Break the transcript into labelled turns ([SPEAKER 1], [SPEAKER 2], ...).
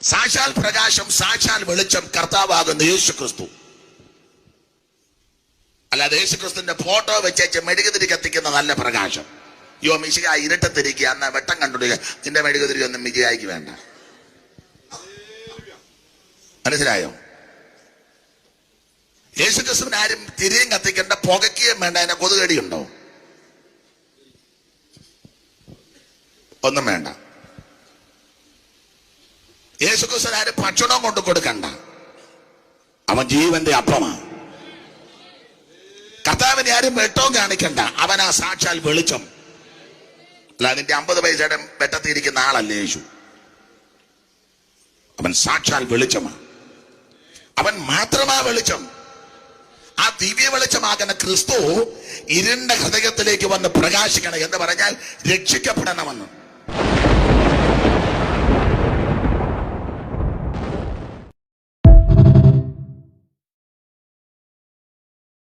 [SPEAKER 1] സാക്ഷാൽ പ്രകാശം, സാക്ഷാൽ വെളിച്ചം കർത്താവാകുന്ന യേശു ക്രിസ്തു. അല്ലാതെ യേശു ക്രിസ്തുവിന്റെ ഫോട്ടോ വെച്ചേച്ച് മെഴുകുതിരി കത്തിക്കുന്ന നല്ല പ്രകാശം. യോ മിശിക ഇരുട്ടത്തിരിക്കുക, എന്നാ വെട്ടം കണ്ടുപിടിക്കുക, നിന്റെ മെഴുകുതിരി ഒന്നും മിശിഹായ്ക്ക് വേണ്ട. മനസ്സിലായോ? യേശു ക്രിസ്തുവിന് ആരും തിരിയും കത്തിക്കേണ്ട, പുകയ്ക്കുകയും വേണ്ട. അതിനെ കൊതുകടിയുണ്ടോ? ഒന്നും വേണ്ട. യേശു ക്രിസ്തുവിന് ആരും ഭക്ഷണം കൊണ്ട് കൊടുക്കണ്ട, അവൻ ജീവന്റെ അപ്പമാണ്. കർത്താവിനെ ആരും വെട്ടവും കാണിക്കണ്ട, അവനാ സാക്ഷാൽ വെളിച്ചം. അല്ല അതിന്റെ 50 പൈസയുടെ വെട്ടത്തിരിക്കുന്ന ആളല്ല യേശു. അവൻ സാക്ഷാൽ വെളിച്ചമാണ്. അവൻ മാത്രമാ വെളിച്ചം. ആ ദിവ്യ വെളിച്ചമാകുന്ന ക്രിസ്തു ഇരുണ്ട ഹൃദയത്തിലേക്ക് വന്ന് പ്രകാശിക്കണം എന്ന് പറഞ്ഞാൽ രക്ഷിക്കപ്പെടണമെന്ന്.